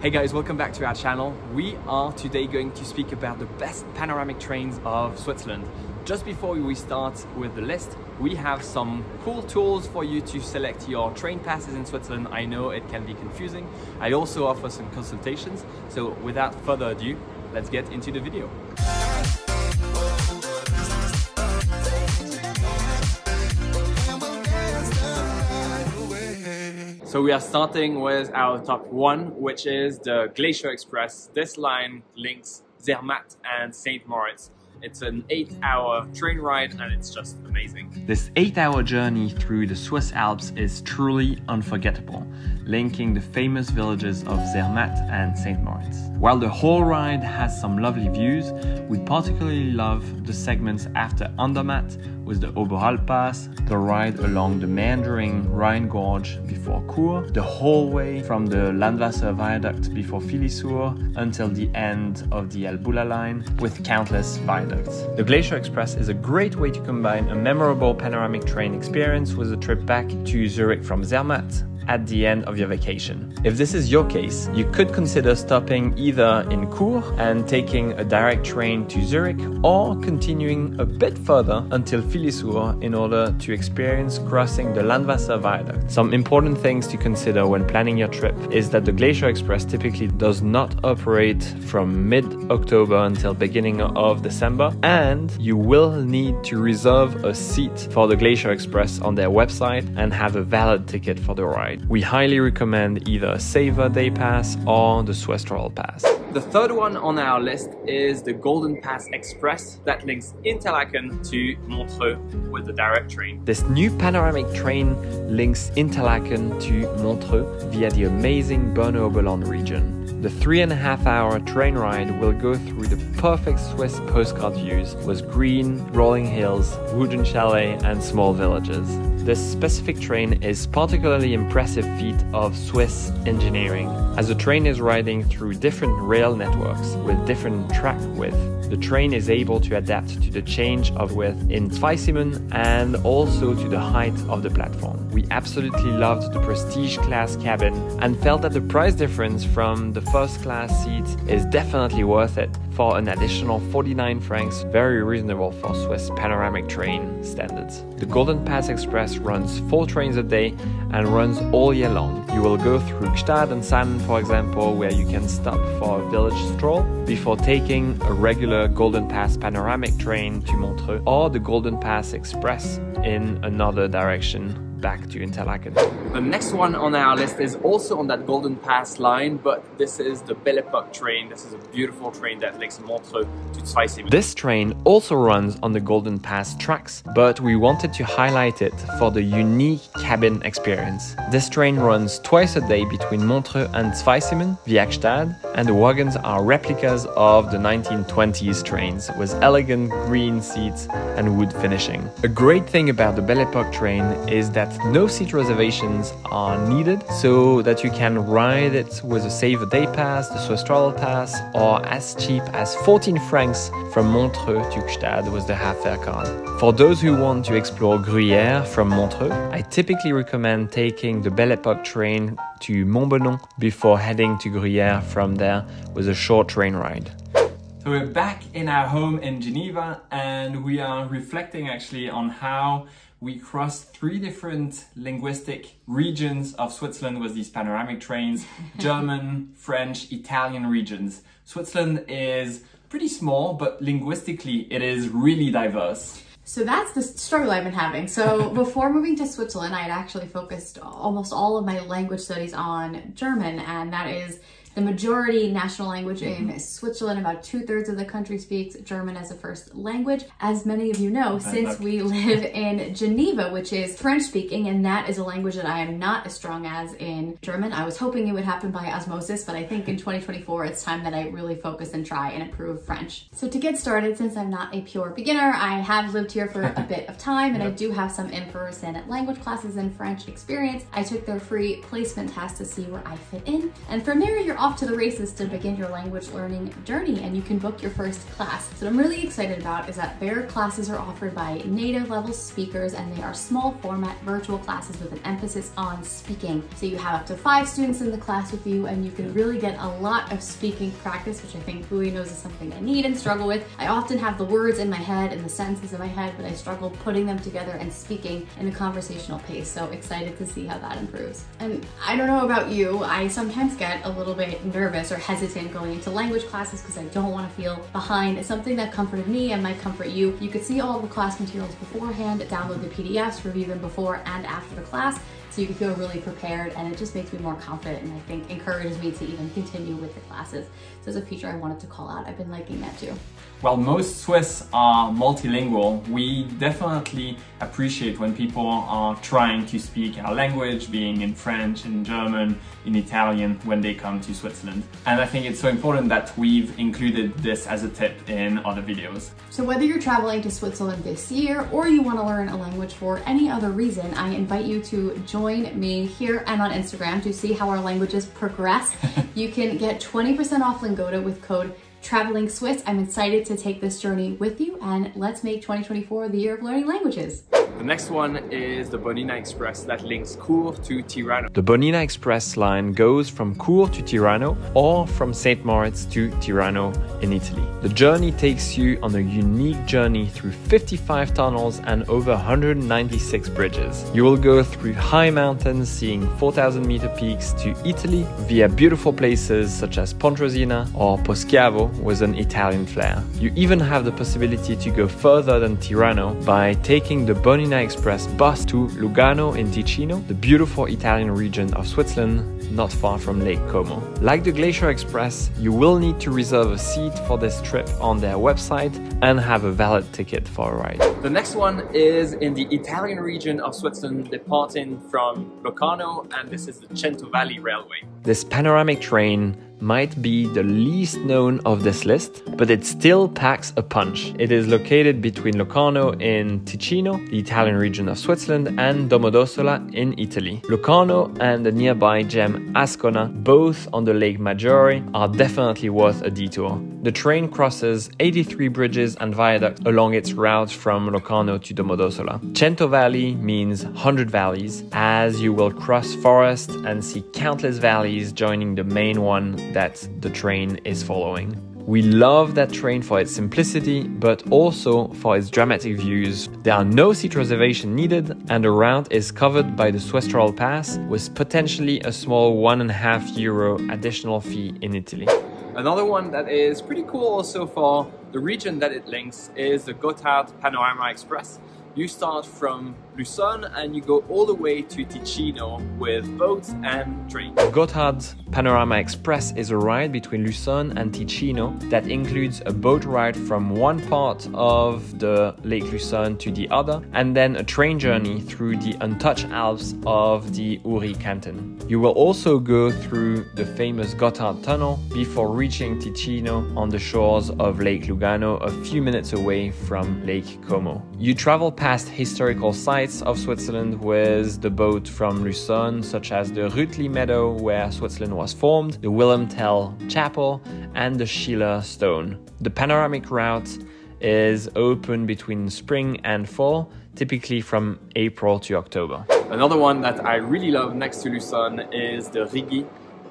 Hey guys, welcome back to our channel. We are today going to speak about the best panoramic trains of Switzerland. Just before we start with the list, we have some cool tools for you to select your train passes in Switzerland. I know it can be confusing. I also offer some consultations. So without further ado, let's get into the video. So we are starting with our top one, which is the Glacier Express. This line links Zermatt and St. Moritz. It's an 8-hour train ride and it's just amazing. This 8-hour journey through the Swiss Alps is truly unforgettable, linking the famous villages of Zermatt and St. Moritz. While the whole ride has some lovely views, we particularly love the segments after Andermatt with the Oberalp Pass, the ride along the meandering Rhine Gorge before Chur, the whole way from the Landwasser Viaduct before Filisur until the end of the Albula line with countless viaducts. The Glacier Express is a great way to combine a memorable panoramic train experience with a trip back to Zurich from Zermatt at the end of your vacation. If this is your case, you could consider stopping either in Chur and taking a direct train to Zurich, or continuing a bit further until Filisur in order to experience crossing the Landwasser Viaduct. Some important things to consider when planning your trip is that the Glacier Express typically does not operate from mid-October until beginning of December, and you will need to reserve a seat for the Glacier Express on their website and have a valid ticket for the ride. We highly recommend either a Saver Day Pass or the Swiss Pass. The third one on our list is the GoldenPass Express that links Interlaken to Montreux with the direct train. This new panoramic train links Interlaken to Montreux via the amazing Bernina region. The 3.5-hour train ride will go through the perfect Swiss postcard views with green, rolling hills, wooden chalet and small villages. This specific train is particularly impressive feat of Swiss engineering, as the train is riding through different rail networks with different track width. The train is able to adapt to the change of width in Zweisimmen and also to the height of the platform. We absolutely loved the prestige class cabin and felt that the price difference from the first class seat is definitely worth it for an additional 49 francs, very reasonable for Swiss panoramic train standards. The GoldenPass Express runs 4 trains a day and runs all year long. You will go through Gstaad and Salm, for example, where you can stop for a village stroll before taking a regular GoldenPass panoramic train to Montreux, or the GoldenPass Express in another direction back to Interlaken. The next one on our list is also on that GoldenPass line, but this is the Belle Epoque train. This is a beautiful train that links Montreux to Zweisimmen. This train also runs on the GoldenPass tracks, but we wanted to highlight it for the unique cabin experience. This train runs twice a day between Montreux and Zweisimmen via Gstaad, and the wagons are replicas of the 1920s trains with elegant green seats and wood finishing. A great thing about the Belle Epoque train is that no seat reservations are needed, so that you can ride it with a Save a Day Pass, the Swiss Pass, or as cheap as 14 francs from Montreux to Gstaad with the half-fare card. For those who want to explore Gruyère from Montreux, I typically recommend taking the Belle Epoque train to Montbenon before heading to Gruyère from there with a short train ride. So we're back in our home in Geneva and we are reflecting actually on how we crossed 3 different linguistic regions of Switzerland with these panoramic trains: German, French, Italian regions. Switzerland is pretty small, but linguistically it is really diverse. So that's the struggle I've been having. So before moving to Switzerland, I had actually focused almost all of my language studies on German, and that is the majority national language in Switzerland. About 2/3 of the country speaks German as a first language. As many of you know, since we live in Geneva, which is French speaking, and that is a language that I am not as strong as in German. I was hoping it would happen by osmosis, but I think in 2024, it's time that I really focus and try and improve French. So to get started, since I'm not a pure beginner, I have lived here for a bit of time, and I do have some in-person language classes in French experience. I took their free placement test to see where I fit in. And from there, you're off to the races to begin your language learning journey, and you can book your first class. So what I'm really excited about is that their classes are offered by native level speakers, and they are small format virtual classes with an emphasis on speaking. So you have up to 5 students in the class with you, and you can really get a lot of speaking practice, which I think Louis knows is something I need and struggle with. I often have the words in my head and the sentences in my head, but I struggle putting them together and speaking in a conversational pace. So excited to see how that improves. And I don't know about you, I sometimes get a little bit nervous or hesitant going into language classes because I don't want to feel behind. It's something that comforted me and might comfort you. You could see all the class materials beforehand, download the PDFs, review them before and after the class, so you can feel really prepared, and it just makes me more confident and I think encourages me to even continue with the classes. So it's a feature I wanted to call out. I've been liking that too. While most Swiss are multilingual, we definitely appreciate when people are trying to speak our language, being in French, in German, in Italian, when they come to Switzerland. And I think it's so important that we've included this as a tip in other videos. So whether you're traveling to Switzerland this year or you want to learn a language for any other reason, I invite you to join me here and on Instagram to see how our languages progress. You can get 20% off Lingoda with code Traveling Swiss. I'm excited to take this journey with you, and let's make 2024 the year of learning languages. The next one is the Bernina Express that links Cours to Tirano. The Bernina Express line goes from Cours to Tirano or from St. Moritz to Tirano in Italy. The journey takes you on a unique journey through 55 tunnels and over 196 bridges. You will go through high mountains, seeing 4,000-meter peaks, to Italy via beautiful places such as Pontresina or Poschiavo with an Italian flair. You even have the possibility to go further than Tirano by taking the Bernina Express bus to Lugano in Ticino, the beautiful Italian region of Switzerland, not far from Lake Como. Like the Glacier Express, you will need to reserve a seat for this trip on their website and have a valid ticket for a ride. The next one is in the Italian region of Switzerland, departing from Locarno, and this is the Cento Valley Railway. This panoramic train might be the least known of this list, but it still packs a punch. It is located between Locarno in Ticino, the Italian region of Switzerland, and Domodossola in Italy. Locarno and the nearby gem Ascona, both on the Lake Maggiore, are definitely worth a detour. The train crosses 83 bridges and viaducts along its route from Locarno to Domodossola. Cento Valley means 100 valleys, as you will cross forests and see countless valleys joining the main one that the train is following. We love that train for its simplicity, but also for its dramatic views. There are no seat reservation needed, and the route is covered by the Swiss Pass, with potentially a small €1.5 additional fee in Italy. Another one that is pretty cool also for the region that it links is the Gstaad Panoramic Express. You start from Lucerne and you go all the way to Ticino with boats and trains. Gstaad Panorama Express is a ride between Lucerne and Ticino that includes a boat ride from one part of the Lake Lucerne to the other, and then a train journey through the untouched Alps of the Uri canton. You will also go through the famous Gotthard Tunnel before reaching Ticino on the shores of Lake Lugano, a few minutes away from Lake Como. You travel past historical sites of Switzerland with the boat from Lucerne, such as the Rütli Meadow where Switzerland was formed, the Wilhelm Tell Chapel, and the Schiller Stone. The panoramic route is open between spring and fall, typically from April to October. Another one that I really love next to Lucerne is the Rigi.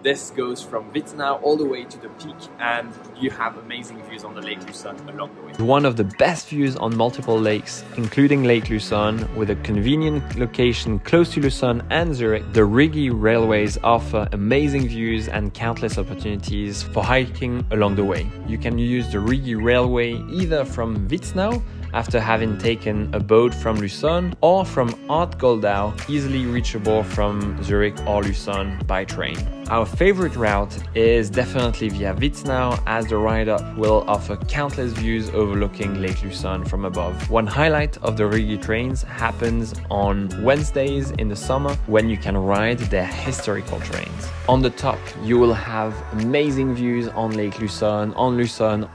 This goes from Wittenau all the way to the peak, and you have amazing views on the Lake Lucerne along the way. One of the best views on multiple lakes, including Lake Lucerne, with a convenient location close to Lucerne and Zurich. The Rigi railways offer amazing views and countless opportunities for hiking along the way. You can use the Rigi railway either from Wittenau, after having taken a boat from Lucerne, or from Art Goldau, easily reachable from Zurich or Lucerne by train. Our favorite route is definitely via Wittenau, as the ride-up will offer countless views overlooking Lake Lucerne from above. One highlight of the Rigi trains happens on Wednesdays in the summer, when you can ride their historical trains. On the top, you will have amazing views on Lake Lucerne,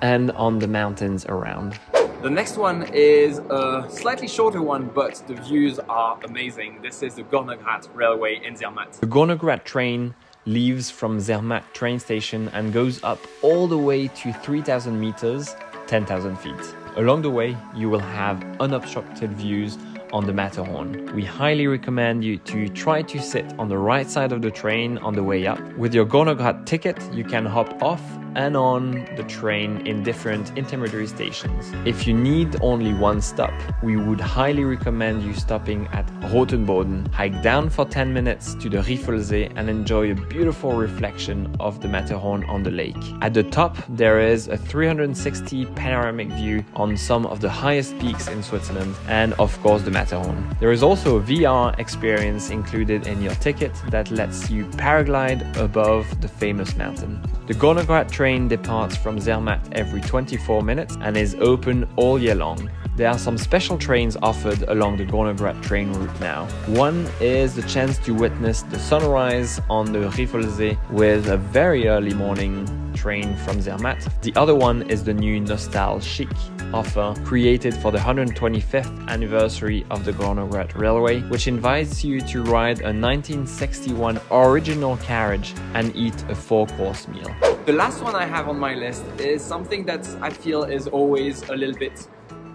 and on the mountains around. The next one is a slightly shorter one, but the views are amazing. This is the Gornergrat Railway in Zermatt. The Gornergrat train leaves from Zermatt train station and goes up all the way to 3,000 meters, 10,000 feet. Along the way, you will have unobstructed views on the Matterhorn. We highly recommend you to try to sit on the right side of the train on the way up. With your Gornergrat ticket, you can hop off and on the train in different intermediary stations. If you need only one stop, we would highly recommend you stopping at Rotenboden, hike down for 10 minutes to the Riffelsee and enjoy a beautiful reflection of the Matterhorn on the lake. At the top, there is a 360 panoramic view on some of the highest peaks in Switzerland and of course the Matterhorn. There is also a VR experience included in your ticket that lets you paraglide above the famous mountain. The Gornergrat train departs from Zermatt every 24 minutes and is open all year long. There are some special trains offered along the Gornergrat train route now. One is the chance to witness the sunrise on the Riffelsee with a very early morning train from Zermatt. The other one is the new Nostalgic offer created for the 125th anniversary of the Gornergrat Railway, which invites you to ride a 1961 original carriage and eat a 4-course meal. The last one I have on my list is something that I feel is always a little bit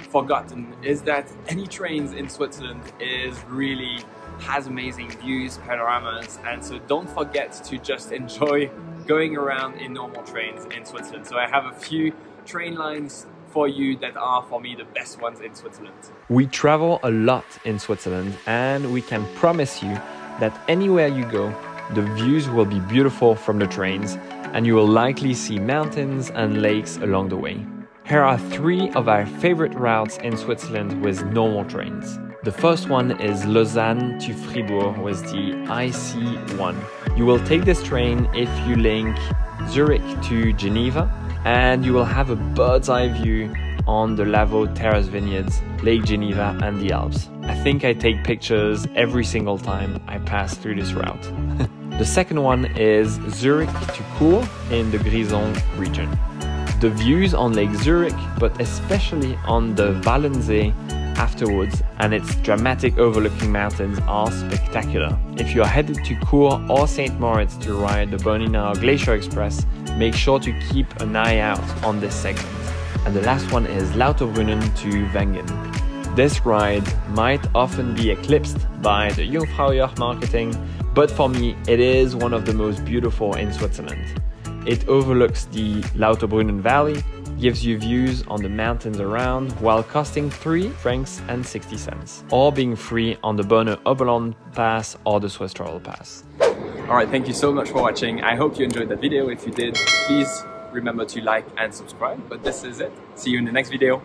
forgotten, is that any trains in Switzerland has amazing views, panoramas, and so don't forget to just enjoy going around in normal trains in Switzerland. So I have a few train lines for you that are, for me, the best ones in Switzerland. We travel a lot in Switzerland and we can promise you that anywhere you go, the views will be beautiful from the trains and you will likely see mountains and lakes along the way. Here are 3 of our favorite routes in Switzerland with normal trains. The first one is Lausanne to Fribourg with the IC1. You will take this train if you link Zurich to Geneva, and you will have a bird's eye view on the Lavaux Terrace Vineyards, Lake Geneva and the Alps. I think I take pictures every single time I pass through this route. The second one is Zurich to Chur in the Grisons region. The views on Lake Zurich, but especially on the Wallensee afterwards and its dramatic overlooking mountains are spectacular. If you are headed to Chur or St. Moritz to ride the Bernina or Glacier Express, make sure to keep an eye out on this segment. And the last one is Lauterbrunnen to Wengen. This ride might often be eclipsed by the Jungfraujoch marketing, but for me it is one of the most beautiful in Switzerland. It overlooks the Lauterbrunnen Valley, gives you views on the mountains around while costing 3 francs and 60 cents, or being free on the Berner Oberland Pass or the Swiss Travel Pass. Alright, thank you so much for watching. I hope you enjoyed that video. If you did, please remember to like and subscribe. But this is it. See you in the next video.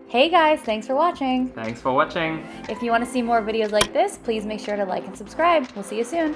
Hey guys, thanks for watching. Thanks for watching. If you want to see more videos like this, please make sure to like and subscribe. We'll see you soon.